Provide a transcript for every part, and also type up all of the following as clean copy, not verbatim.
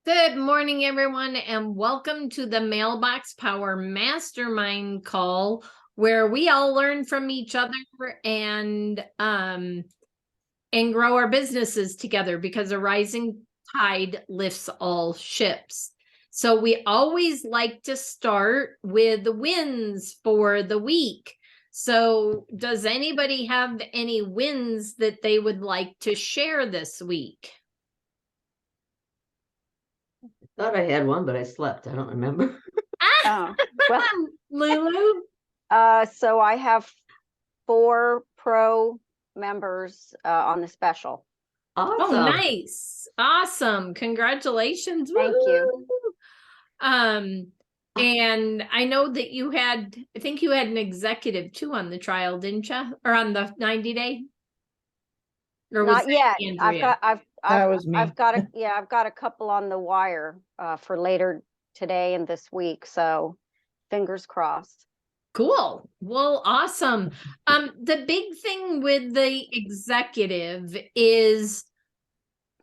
Good morning, everyone, and welcome to the Mailbox Power Mastermind call, where we all learn from each other and grow our businesses together, because a rising tide lifts all ships. So we always like to start with the wins for the week. So does anybody have any wins that they would like to share this week? Thought I had one, but I slept. I don't remember. Oh, well, Lulu? so I have 4 pro members on the special. Awesome. Oh, nice. Awesome. Congratulations. Thank you. And I know that I think you had an executive too on the trial, didn't you? Or on the 90-day? Or was Not that yet. Andrea? That was me. I've got a couple on the wire for later today and this week. So fingers crossed. Cool. Well, awesome. The big thing with the executive is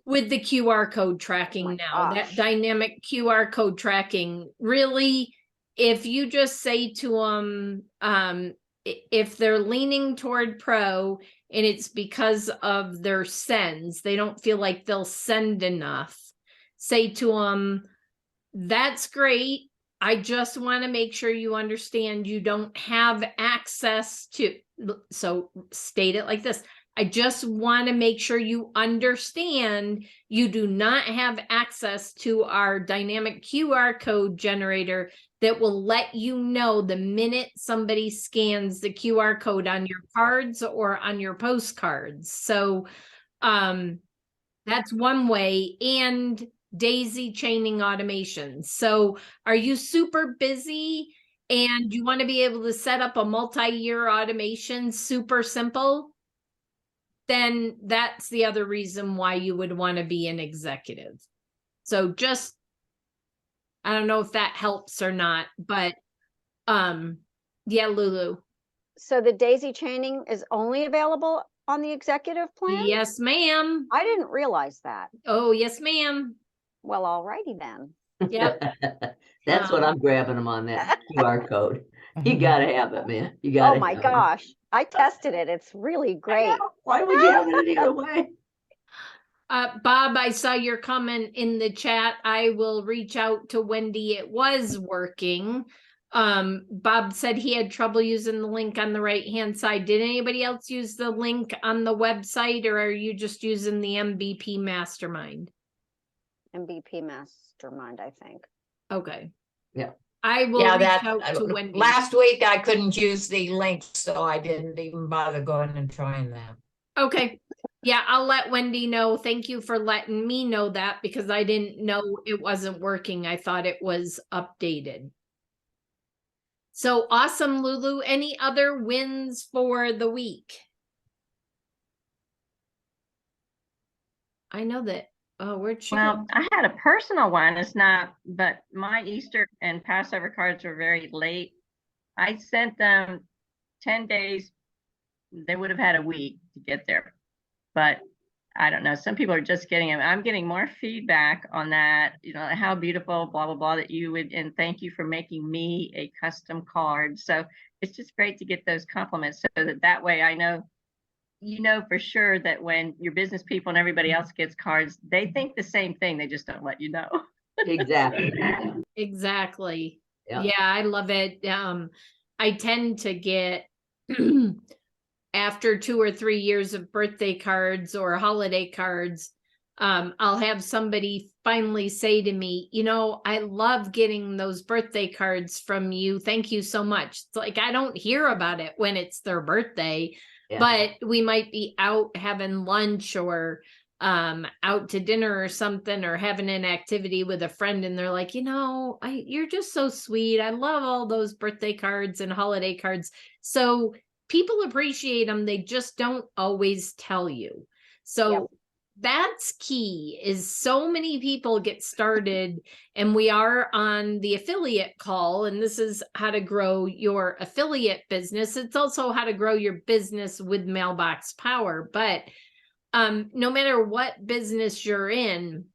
with the QR code tracking now, that dynamic QR code tracking. Really, if you just say to them, if they're leaning toward pro and it's because of their sends, they don't feel like they'll send enough, say to them, that's great. I just want to make sure you understand you don't have access to, so state it like this. I just want to make sure you understand you do not have access to our dynamic QR code generator that will let you know the minute somebody scans the QR code on your cards or on your postcards. So that's one way. And daisy chaining automation. So are you super busy and you want to be able to set up a multi-year automation super simple? Then that's the other reason why you would want to be an executive. So just, I don't know if that helps or not, but yeah, Lulu. So the daisy chaining is only available on the executive plan? Yes, ma'am. I didn't realize that. Oh, yes, ma'am. Well, alrighty then. Yep. That's what I'm grabbing them on, that QR code. You gotta have it, man. You gotta. Oh my gosh. I tested it. It's really great. Why would you have it any other way? Bob, I saw your comment in the chat. I will reach out to Wendy. It was working. Bob said he had trouble using the link on the right-hand side. Did anybody else use the link on the website, or are you just using the MBP Mastermind? MBP Mastermind, I think. Okay. Yeah. I will reach out to Wendy. Last week I couldn't use the link, so I didn't even bother going and trying that. Okay. Yeah, I'll let Wendy know. Thank you for letting me know that, because I didn't know it wasn't working. I thought it was updated. So awesome, Lulu. Any other wins for the week? I know that. Oh, where'd she go? I had a personal one. It's not, but my Easter and Passover cards were very late. I sent them 10 days. They would have had a week to get there, but I don't know. Some people are just getting them. I'm getting more feedback on that, you know, how beautiful, blah, blah, blah, that you would, and thank you for making me a custom card. So it's just great to get those compliments, so that way I know, you know, for sure that when your business people and everybody else gets cards, they think the same thing. They just don't let you know. Exactly. Exactly. Yeah. Yeah, I love it. I tend to get after 2 or 3 years of birthday cards or holiday cards, I'll have somebody finally say to me, you know, I love getting those birthday cards from you. Thank you so much. It's like, I don't hear about it when it's their birthday. Yeah. But we might be out having lunch or out to dinner or something, or having an activity with a friend, and they're like, you know, you're just so sweet. I love all those birthday cards and holiday cards. So people appreciate them. They just don't always tell you. So yep. That's key, is so many people get started, and we are on the affiliate call, and this is how to grow your affiliate business. It's also how to grow your business with Mailbox Power. But no matter what business you're in,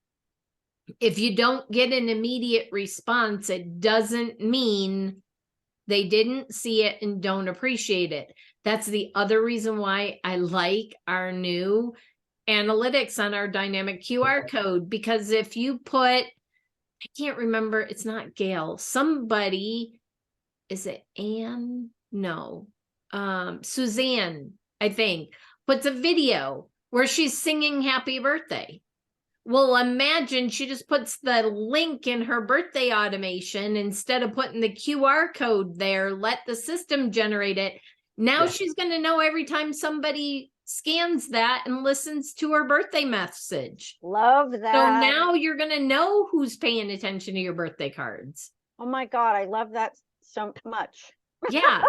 If you don't get an immediate response, it doesn't mean they didn't see it and don't appreciate it. That's the other reason why I like our new analytics on our dynamic QR code, because if you put, I can't remember, it's not Gail, somebody, is it Anne? No. Suzanne, I think, puts a video where she's singing happy birthday. Well, imagine she just puts the link in her birthday automation instead of putting the QR code there, let the system generate it. Now Yeah. she's going to know every time somebody scans that and listens to her birthday message. Love So that. now you're going to know who's paying attention to your birthday cards. Oh my God, I love that so much. Yeah.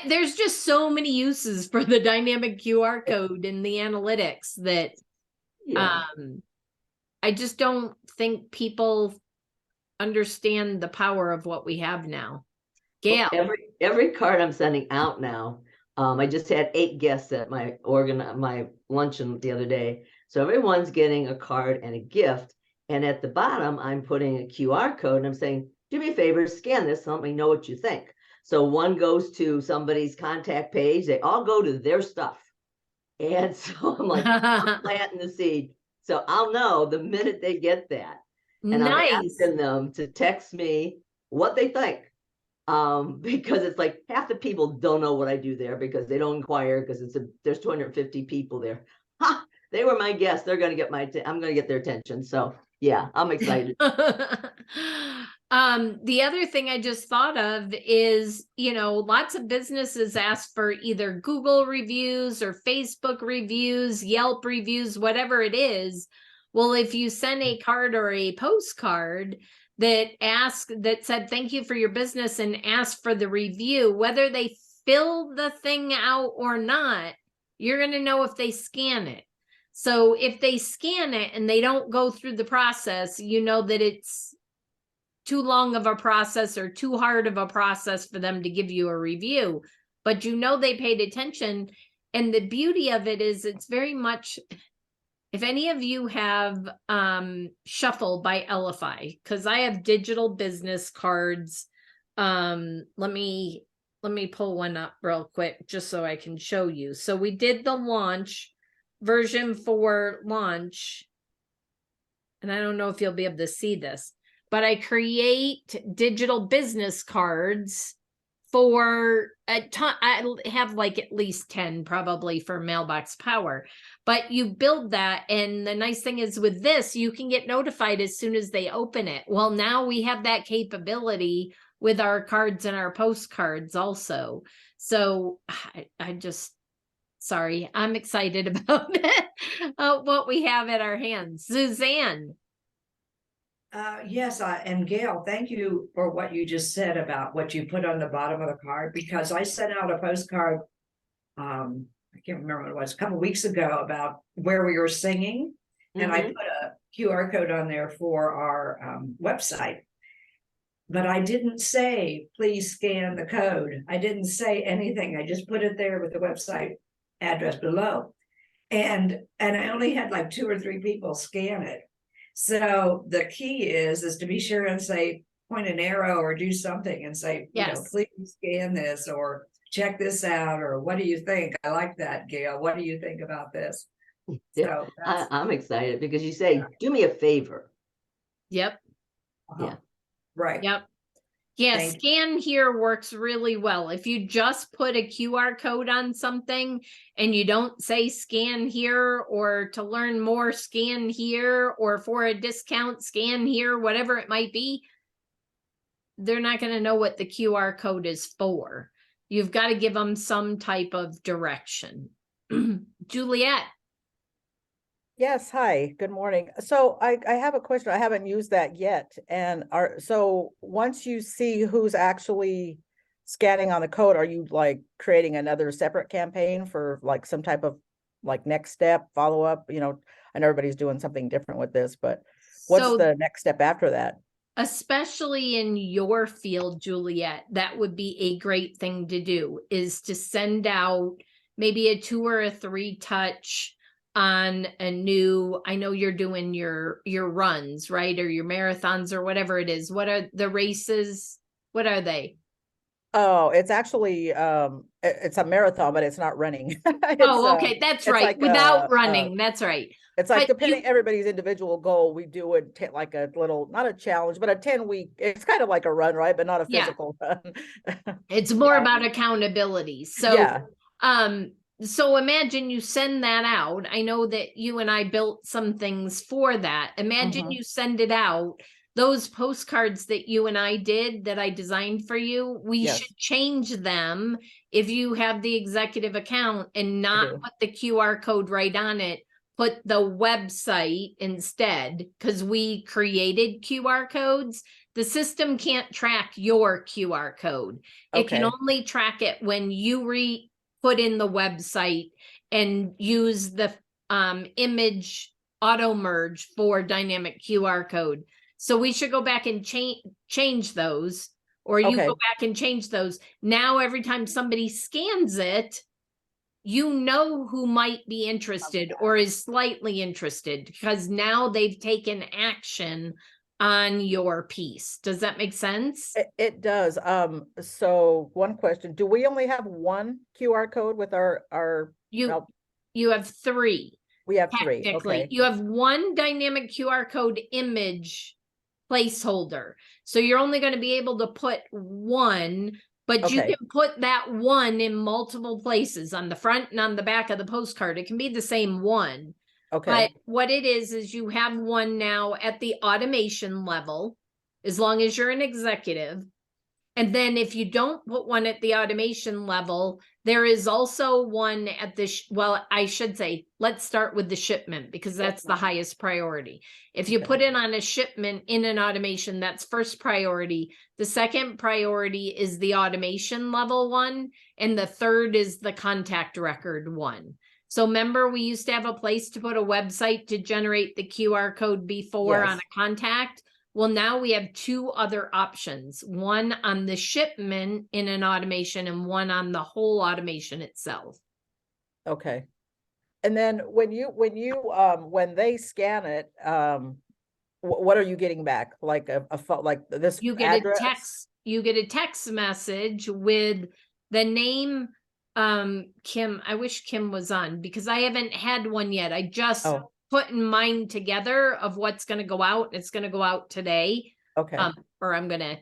There's just so many uses for the dynamic QR code in the analytics that Yeah. I just don't think people understand the power of what we have now. Gail. Well, every card I'm sending out now, I just had 8 guests at my luncheon the other day. So everyone's getting a card and a gift. And at the bottom, I'm putting a QR code and I'm saying, do me a favor, scan this, let me know what you think. So one goes to somebody's contact page, they all go to their stuff. And so I'm like, I'm planting the seed. So I'll know the minute they get that. And I'm Nice. asking them to text me what they think. Because it's like half the people don't know what I do there because they don't inquire because there's 250 people there. Ha! They were my guests. They're gonna get I'm gonna get their attention. So yeah, I'm excited. The other thing I just thought of is, lots of businesses ask for either Google reviews or Facebook reviews, Yelp reviews, whatever it is. Well, if you send a card or a postcard that said, thank you for your business and ask for the review, whether they fill the thing out or not, you're going to know if they scan it. So if they scan it and they don't go through the process, you know that it's too long of a process or too hard of a process for them to give you a review, but they paid attention. And the beauty of it is it's very much, if any of you have Shuffle by Elify, because I have digital business cards. Let me pull one up real quick just so I can show you. So we did the launch version for launch, and I don't know if you'll be able to see this, but I create digital business cards for a ton. I have like at least 10 probably for Mailbox Power, but you build that. And the nice thing is with this, you can get notified as soon as they open it. Well, now we have that capability with our cards and our postcards also. So sorry, I'm excited about what we have at our hands. Suzanne. Yes, and Gail, thank you for what you just said about what you put on the bottom of the card, because I sent out a postcard, I can't remember what it was, a couple of weeks ago about where we were singing, and I put a QR code on there for our website. But I didn't say, please scan the code. I didn't say anything. I just put it there with the website address below. And I only had like 2 or 3 people scan it. So the key is to be sure and say, point an arrow or do something and say, Yes. Please scan this or check this out, or what do you think? I like that, Gail. What do you think about this? Yeah, So I'm excited because you say, do me a favor. Yep. Yeah. Right. Yep. Yeah, Thank scan here works really well. If you just put a QR code on something and you don't say scan here, or to learn more, scan here, or for a discount, scan here, whatever it might be, they're not going to know what the QR code is for. You've got to give them some type of direction. Juliet. Yes, hi, good morning. So I have a question. I haven't used that yet. And so once you see who's actually scanning on the code, are you like creating another separate campaign for like some type of like next step, follow up? I know everybody's doing something different with this, but what's the next step after that? Especially in your field, Juliet, that would be a great thing to do, is to send out maybe a 2 or a 3 touch on a new, I know you're doing your runs, right? Or your marathons or whatever it is. What are the races? What are they? Oh, it's actually, it's a marathon, but it's not running. Oh, okay, that's it's right. like Without a- running, that's right. It's like But depending everybody's individual goal, we do it like a little, not a challenge, but a 10-week, it's kind of like a run, right? But not a Yeah. physical run. It's more Yeah. about accountability. So, Yeah. so imagine you send that out. I know that you and I built some things for that. Imagine Mhm. you send it out. Those postcards that you and I did that I designed for you, we Yes. should change them if you have the executive account and not do. put the QR code right on it. Put the website instead, because we created QR codes. The system can't track your QR code. It can Okay. only track it when you put in the website and use the image auto merge for dynamic QR code. So we should go back and change those, or you Okay. go back and change those. Now, every time somebody scans it, you know who might be interested or is slightly interested, because now they've taken action on your piece. Does that make sense? It does. So one question, do we only have one QR code with our, You well, you have three. we have three, Technically, okay. you have one dynamic QR code image placeholder. So you're only going to be able to put one, but you Okay. can put that one in multiple places on the front and on the back of the postcard. It can be the same one. Okay, But what it is you have one now at the automation level, as long as you're an executive. And then if you don't put one at the automation level, there is also one at the, well, I should say, let's start with the shipment, because that's the highest priority. If you Okay. put it on a shipment in an automation, that's first priority. The second priority is the automation level one. And the third is the contact record one. So remember, we used to have a place to put a website to generate the QR code before on Yes. a contact. Well, now we have two other options, one on the shipment in an automation and one on the whole automation itself. okay. And then when they scan it, what are you getting back? Like a phone, like this You get address? you get a text message with the name, Kim. I wish Kim was on, because I haven't had one yet. I just Oh, putting mine together of what's going to go out. It's going to go out today. okay. Or I'm going to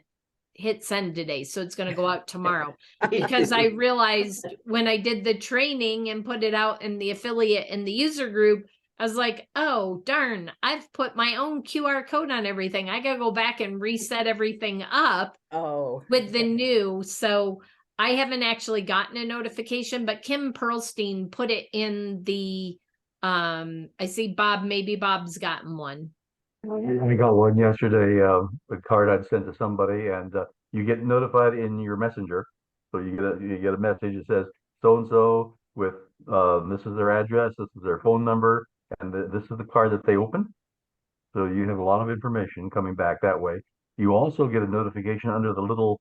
hit send today. So it's going to go out tomorrow, because I realized when I did the training and put it out in the affiliate and the user group, I was like, oh, darn, I've put my own QR code on everything. I got to go back and reset everything up Oh, with the new. So I haven't actually gotten a notification, but Kim Pearlstein put it in the, I see Bob, maybe Bob's gotten one. I got one yesterday, a card I'd sent to somebody, and you get notified in your messenger. So you get a message that says so and so with this is their address, this is their phone number, and this is the card that they opened. So you have a lot of information coming back that way. You also get a notification under the little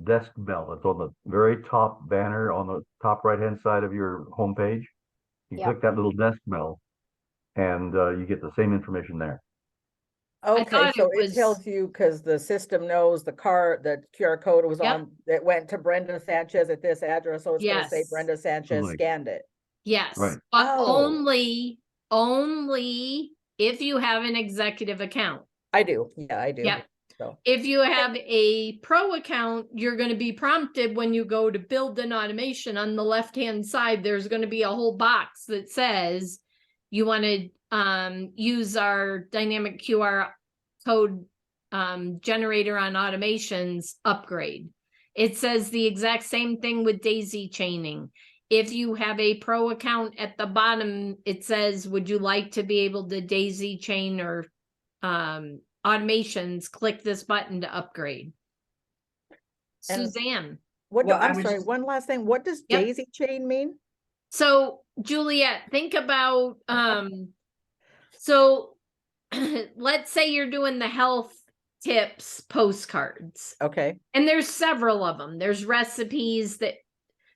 desk bell. It's on the very top banner on the top right-hand side of your homepage. You Yep. click that little desk bell, and you get the same information there. okay, thought so it it tells was- you, because the system knows the QR code was Yep. on, it went to Brenda Sanchez at this address, so it's gonna say Yes. Brenda Sanchez Right. scanned it. Yes, Right. but Oh. only if you have an executive account. I do, yeah, I do. Yep. So, If you have a pro account, you're going to be prompted when you go to build an automation on the left-hand side. There's going to be a whole box that says you want to use our dynamic QR code generator on automations upgrade. It says the exact same thing with daisy chaining. If you have a pro account at the bottom, it says, would you like to be able to daisy chain or automations? Click this button to upgrade. And- Suzanne. Well, I I'm was sorry, just- one last thing, what does Yep. daisy chain mean? So Juliet, think about so let's say you're doing the health tips postcards, Okay, and there's several of them. There's recipes that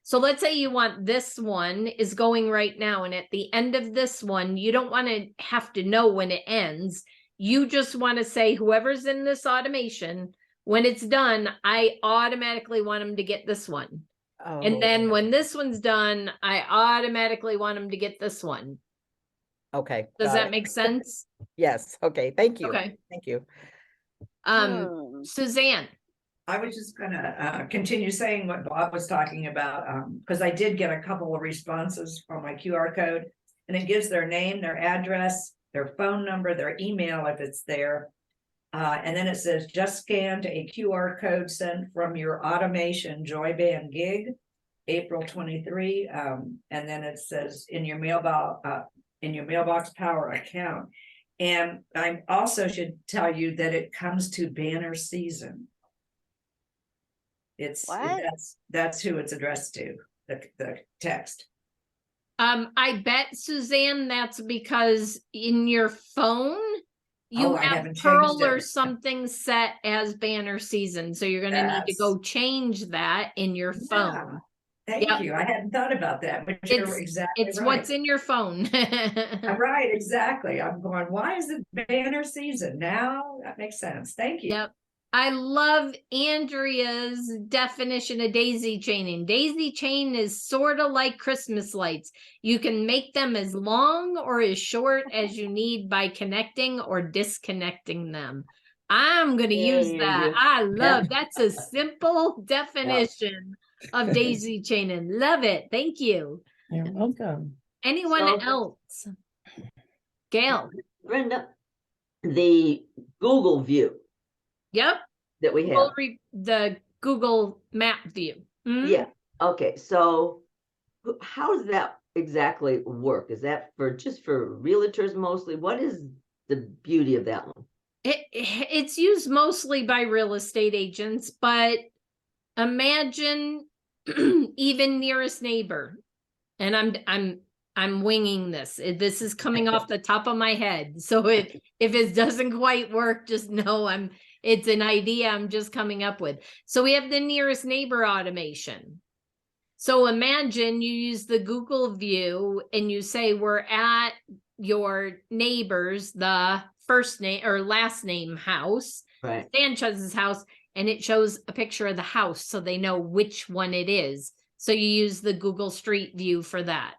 So let's say you want this one is going right now, and at the end of this one, you don't want to have to know when it ends. You just want to say, whoever's in this automation, when it's done, I automatically want them to get this one. And Oh, then when this one's done, I automatically want them to get this one. okay. Does got that it. make sense? Yes, okay, thank you. Okay. Thank you. Suzanne. I was just gonna continue saying what Bob was talking about, because I did get a couple of responses from my QR code. And it gives their name, their address, their phone number, their email if it's there. And then it says, just scanned a QR code sent from your automation Joy Band gig, April 23. And then it says in your Mailbox Power account. And I also should tell you that it comes to banner season. What? That's who it's addressed to, the text. I bet, Suzanne, that's because in your phone, you I have haven't Pearl changed or it. something set as banner season. So you're going to need to Yes. go change that in your phone. Thank Yep. you. I hadn't thought about that, but you're exactly It's right. what's in your phone. Right, exactly. I'm going, why is it banner season now? That makes sense. Thank you. Yep. I love Andrea's definition of daisy chaining. Daisy chain is sort of like Christmas lights. You can make them as long or as short as you need by connecting or disconnecting them. I'm going to use There that. you- I love that's a simple definition of daisy chaining. Love it. Thank you. You're welcome. Anyone So- else? Gail. Brenda, the Google view Yep. that we have. The Google map view. Hmm? Yeah, okay, so how does that exactly work? Is that just for realtors mostly? What is the beauty of that one? It's used mostly by real estate agents, but imagine even nearest neighbor. And I'm winging this. This is coming off the top of my head. So if it doesn't quite work, just know it's an idea I'm just coming up with. So we have the nearest neighbor automation. So imagine you use the Google view and you say, we're at your neighbor's, the first name or last name house, Right, Sanchez's house, and it shows a picture of the house so they know which one it is. So you use the Google Street View for that.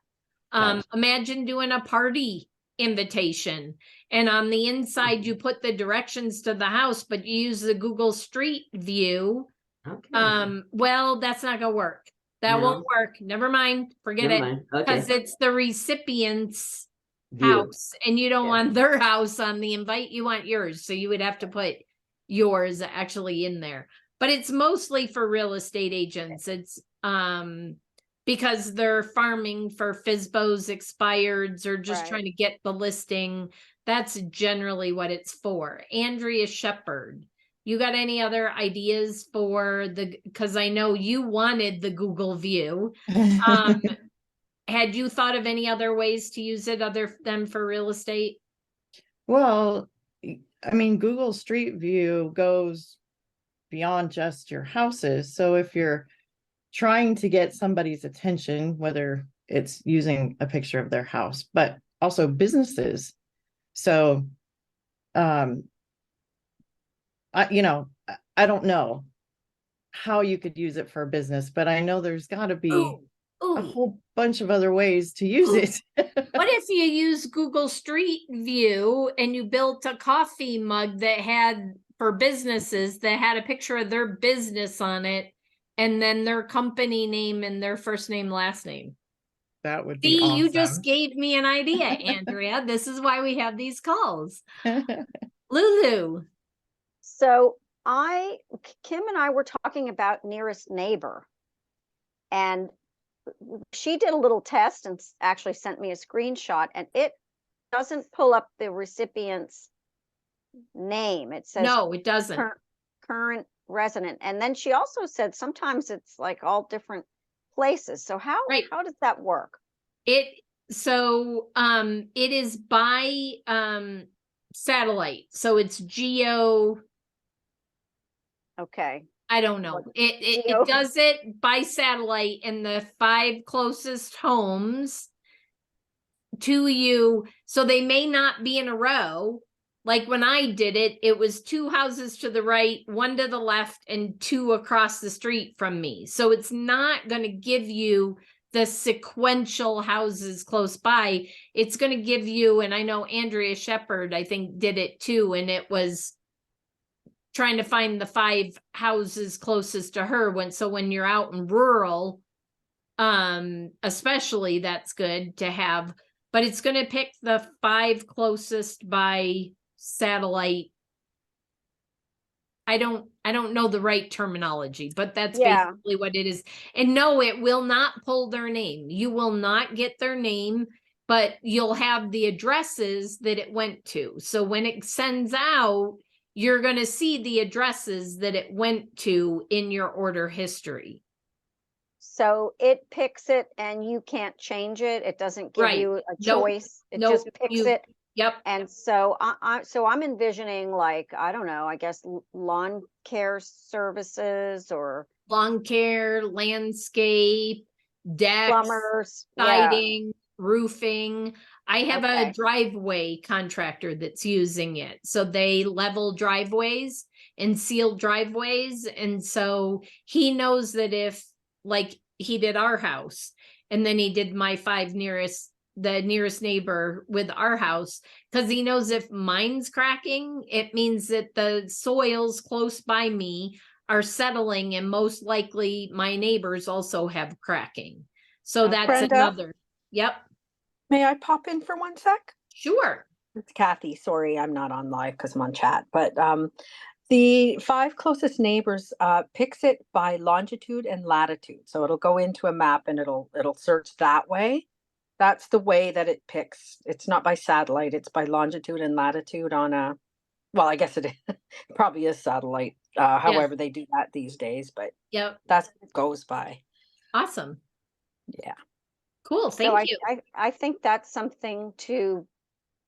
Gotcha. Imagine doing a party invitation, and on the inside you put the directions to the house, but you use the Google Street View. okay. Well, that's not gonna work. That won't No. work. Never mind. Forget Never it. mind. Because Okay. it's the recipient's View. house, and you don't Yeah. want their house on the invite. You want yours, so you would have to put yours actually in there. But it's mostly for real estate agents. It's because they're farming for FSBOs, expireds, or just Right. trying to get the listing. That's generally what it's for. Andrea Shepherd, you got any other ideas for because I know you wanted the Google view. Had you thought of any other ways to use it other than for real estate? Well, I mean, Google Street View goes beyond just your houses. So if you're trying to get somebody's attention, whether it's using a picture of their house, but also businesses. So, I don't know how you could use it for a business, but I know there's got to be a whole bunch of other ways to use it. What if you use Google Street View and you built a coffee mug that had, for businesses, that had a picture of their business on it, and then their company name and their first name, last name? That would be See, awesome. you just gave me an idea, Andrea. This is why we have these calls. Lulu. So Kim and I were talking about nearest neighbor. And she did a little test and actually sent me a screenshot, and it doesn't pull up the recipient's name. It says No, it doesn't. current resident. And then she also said sometimes it's like all different places. So how does that work? It is by satellite. So it's geo. Okay. I don't know. What- It you know? does it by satellite, and the 5 closest homes to you, so they may not be in a row. Like when I did it, it was 2 houses to the right, 1 to the left, and 2 across the street from me. So it's not going to give you the sequential houses close by. It's going to give you, and I know Andrea Shepherd, I think, did it too, and it was trying to find the 5 houses closest to her. When you're out in rural, especially, that's good to have. But it's going to pick the 5 closest by satellite. I don't know the right terminology, but that's Yeah. basically what it is. And no, it will not pull their name. You will not get their name, but you'll have the addresses that it went to. So when it sends out, you're going to see the addresses that it went to in your order history. So it picks it and you can't change it. It doesn't give Right. you a Nope. choice. It Nope. just picks You- it. Yep. And so I'm envisioning, like, I don't know, I guess lawn care services or Lawn care, landscape, decks, plumbers. Yeah. siding, roofing. I have a Okay. driveway contractor that's using it. So they level driveways and seal driveways. And so he knows that if, like, he did our house and then he did my 5 the nearest neighbor with our house, because he knows if mine's cracking, it means that the soils close by me are settling, and most likely my neighbors also have cracking. So that's Brenda? another. Yep, May I pop in for 1 sec? sure. It's Kathy. Sorry, I'm not on live because I'm on chat. But the 5 closest neighbors picks it by longitude and latitude. So it'll go into a map and it'll search that way. That's the way that it picks. It's not by satellite. It's by longitude and latitude on a. Well, I guess it probably is satellite. However they do that these days, but Yep, that's what it goes by. awesome. Yeah. Cool, So thank you. I think that's something to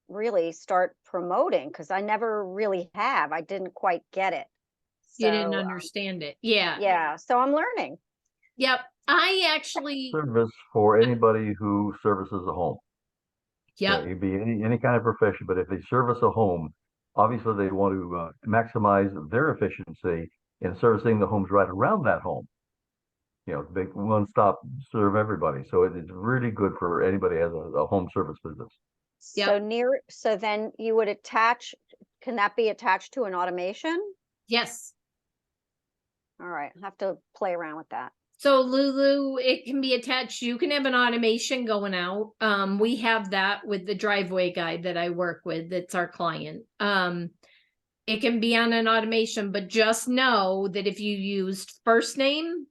really start promoting, because I never really have. I didn't quite get it. You didn't So, understand it. Yeah. yeah, so I'm learning. Yep. I actually, Service for anybody who services a home. yep, It could be any kind of profession, but if they service a home, obviously they want to maximize their efficiency in servicing the homes right around that home. They one-stop serve everybody. So it's really good for anybody who has a home service business. So so then you would attach, can that be attached to an automation? yes. All right, I'll have to play around with that. So Lulu, it can be attached. You can have an automation going out. We have that with the driveway guy that I work with. That's our client. It can be on an automation, but just know that if you used first name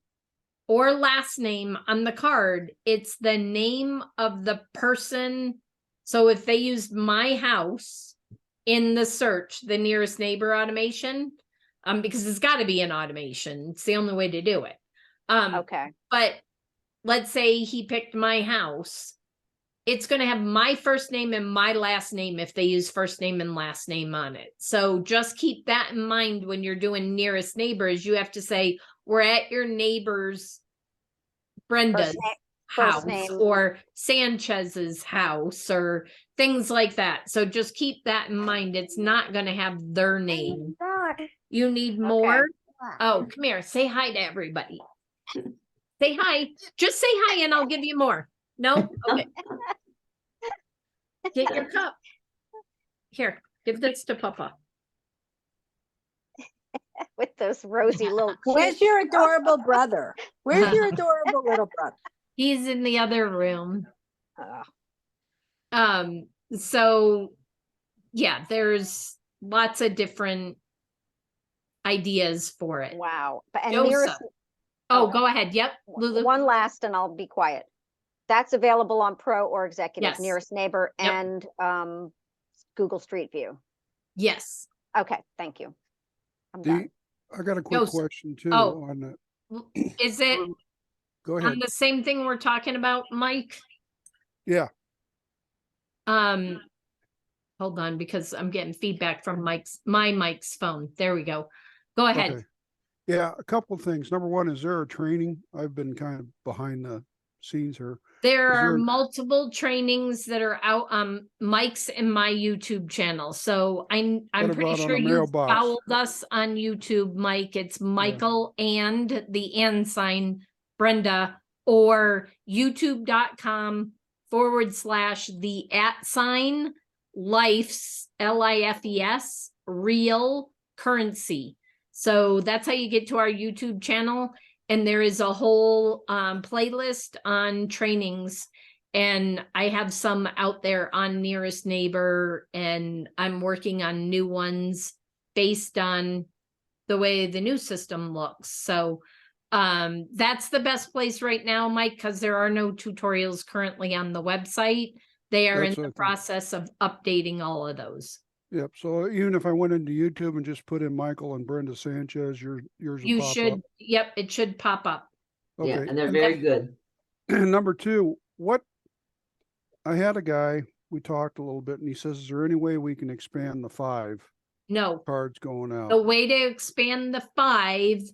or last name on the card, it's the name of the person. So if they used my house in the search, the nearest neighbor automation, because it's got to be an automation. It's the only way to do it. Okay, But let's say he picked my house. It's going to have my first name and my last name if they use first name and last name on it. So just keep that in mind when you're doing nearest neighbors. You have to say, we're at your neighbor's, Brenda's first house name. or Sanchez's house or things like that. So just keep that in mind. It's not going to have their name. You need more? Oh, come here. Say hi to everybody. Say hi. Just say hi and I'll give you more. No? Okay. Get your cup. Here, give this to Papa. With those rosy little Where's cheeks. your adorable brother? Where's your adorable little brother? He's in the other room. Uh, So yeah, there's lots of different ideas for it. Wow. And Joseph. nearest, Oh, go ahead. Yep, Lulu. one last and I'll be quiet. That's available on Pro or Executive, Yes. nearest neighbor, Yep. and Google Street View. Yes. Okay, thank you. I'm done. I got a quick Joseph. question too Oh. on that. Is it Go on ahead. the same thing we're talking about, Mike? Yeah, Hold on, because I'm getting feedback from my Mike's phone. There we go. Go ahead. okay. Yeah, a couple of things. Number one, is there a training? I've been kind of behind the scenes here. There Is are there- multiple trainings that are out on Mike's and my YouTube channel. So I'm What pretty about on sure a you Mailbox? followed us on YouTube, Mike. It's Michael and the and sign Brenda, or youtube.com/the @ lifes LIFES real currency. So that's how you get to our YouTube channel. And there is a whole playlist on trainings, and I have some out there on Nearest Neighbor, and I'm working on new ones based on the way the new system looks. So that's the best place right now, Mike, because there are no tutorials currently on the website. They are That's in what the I thought. process of updating all of those. Yep. So even if I went into YouTube and just put in Michael and Brenda Sanchez, yours will You pop should, up. yep, it should pop up. Yeah, Okay. and they're very good. And number two, I had a guy, we talked a little bit, and he says, is there any way we can expand the 5 No. cards going out? The way to expand the 5,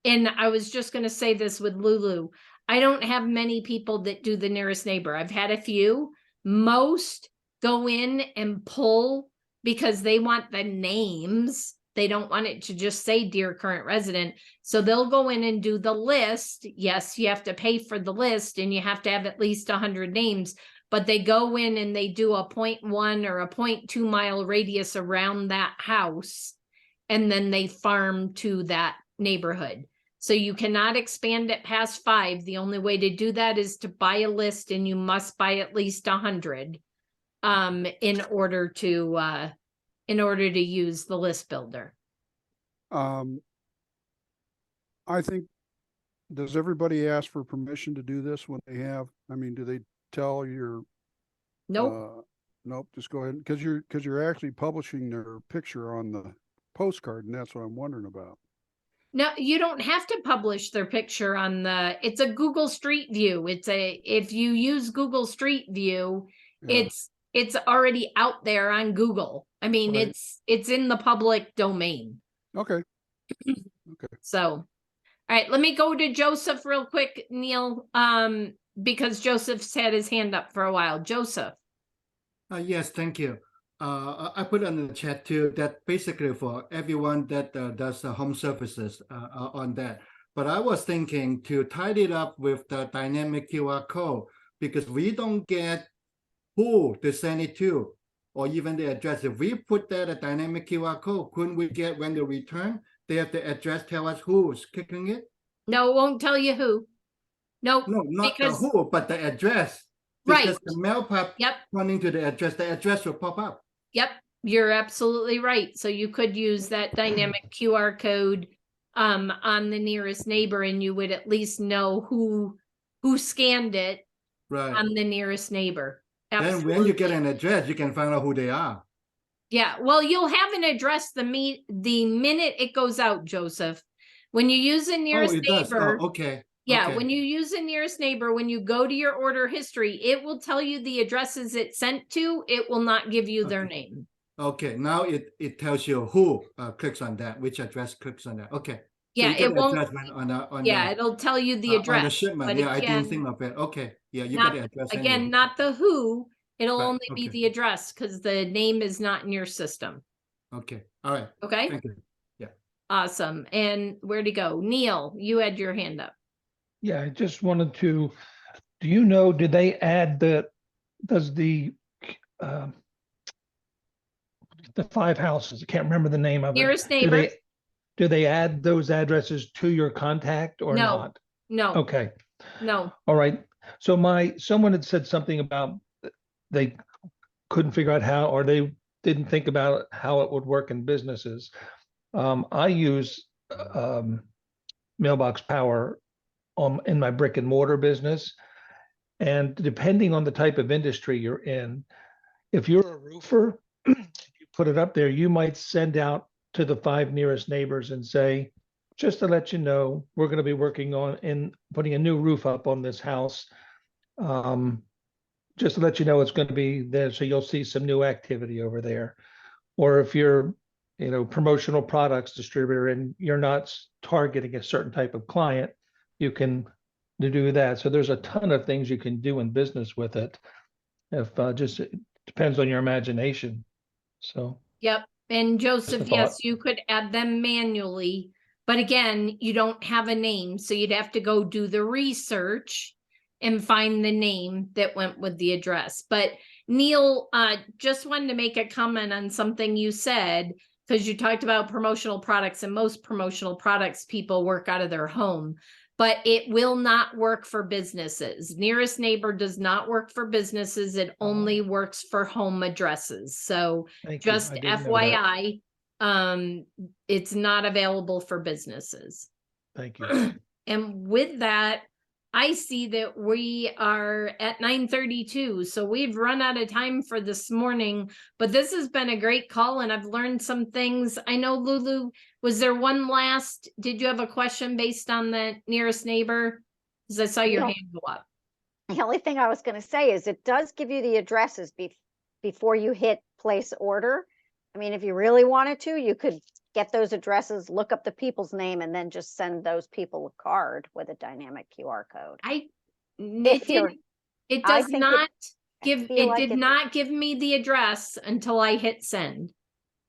and I was just going to say this with Lulu, I don't have many people that do the Nearest Neighbor. I've had a few. Most go in and pull because they want the names. They don't want it to just say Dear Current Resident. So they'll go in and do the list. Yes, you have to pay for the list and you have to have at least 100 names. But they go in and they do a 0.1 or a 0.2 mile radius around that house. And then they farm to that neighborhood. So you cannot expand it past 5. The only way to do that is to buy a list, and you must buy at least 100 in order to use the list builder. I think, does everybody ask for permission to do this when they have, I mean, do they tell your, Nope. nope, just go ahead, because you're actually publishing their picture on the postcard, and that's what I'm wondering about. No, you don't have to publish their picture on it's a Google Street View. If you use Google Street View, Yeah. it's already out there on Google. I mean, Right. it's in the public domain. Okay. So, all right, let me go to Joseph real quick, Neil, because Joseph's had his hand up for a while. Joseph. Yes, thank you. I put on the chat too that basically for everyone that does home services on that. But I was thinking to tidy it up with the dynamic QR code, because we don't get who to send it to, or even the address. If we put that a dynamic QR code, couldn't we get when they return, they have the address tell us who's clicking it? No, it won't tell you who. Nope. No, not because, the who, but the address. Right. Because the mail pop Yep. pointing to the address will pop up. Yep, you're absolutely right. So you could use that dynamic QR code on the Nearest Neighbor, and you would at least know who scanned it Right. on the Nearest Neighbor. Then when you get an address, you can find out who they are. Yeah, well, you'll have an address the minute it goes out, Joseph. When you use the Nearest it does. Neighbor, Oh, okay. yeah, Okay. when you use the Nearest Neighbor, when you go to your order history, it will tell you the addresses it sent to. It will not give you their name. Okay, now it tells you who clicks on that, which address clicks on that. Okay. Yeah, you get it the won't. address on Yeah, the, it'll tell you the address. on the shipment. but Yeah, I didn't again, think of it. Okay. Yeah, you not, got the address again, anyway. not the who. It'll Right, only be okay. the address because the name is not in your system. Okay. All right. Okay. Thank you. Yeah. Awesome. And where'd he go? Neil, you had your hand up. Yeah, I just wanted to, do you know, did they add does the 5 houses, I can't remember the name of it. Nearest Neighbor. Do they add those addresses to your contact or No. not? No. Okay, No. all right. So someone had said something about they couldn't figure out how, or they didn't think about how it would work in businesses. I use Mailbox Power in my brick and mortar business. And depending on the type of industry you're in, if you're a roofer, you put it up there, you might send out to the 5 nearest neighbors and say, just to let you know, we're going to be working on putting a new roof up on this house. Just to let you know, it's going to be there, so you'll see some new activity over there. Or if you're promotional products distributor and you're not targeting a certain type of client, you can do that. So there's a ton of things you can do in business with it. If just it depends on your imagination. So. Yep. And Joseph, thought. yes, you could add them manually, but again, you don't have a name. So you'd have to go do the research and find the name that went with the address. But Neil, just wanted to make a comment on something you said, because you talked about promotional products, and most promotional products people work out of their home, but it will not work for businesses. Nearest Neighbor does not work for businesses. It only works for home addresses. So Thank you. just I didn't know that. FYI, it's not available for businesses. Thank you. And with that, I see that we are at 9:32, so we've run out of time for this morning, but this has been a great call and I've learned some things. I know, Lulu, was there one last, did you have a question based on the Nearest Neighbor? Because I saw your No. hand go up. The only thing I was going to say is it does give you the addresses before you hit place order. I mean, if you really wanted to, you could get those addresses, look up the people's name, and then just send those people a card with a dynamic QR code. It does not give, feel it like did it- not give me the address until I hit send.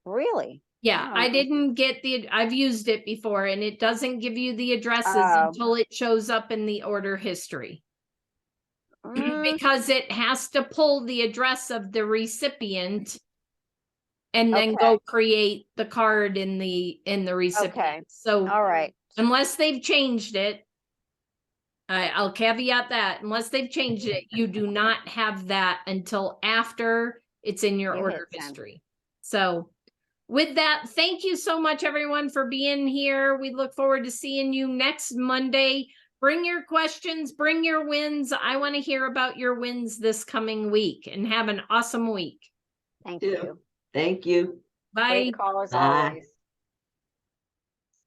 Really? Yeah, Oh. I didn't get I've used it before and it doesn't give you the addresses Oh. until it shows up in the order history. Mm, Because it has to pull the address of the recipient and then Okay. go create the card in the recipient. Okay. So all right. unless they've changed it, I'll caveat that, unless they've changed it, you do not have that until after it's in your You order hit send. history. So with that, thank you so much, everyone, for being here. We look forward to seeing you next Monday. Bring your questions, bring your wins. I want to hear about your wins this coming week, and have an awesome week. Thank Yeah. you. Thank you. Bye. Great call as Bye. always.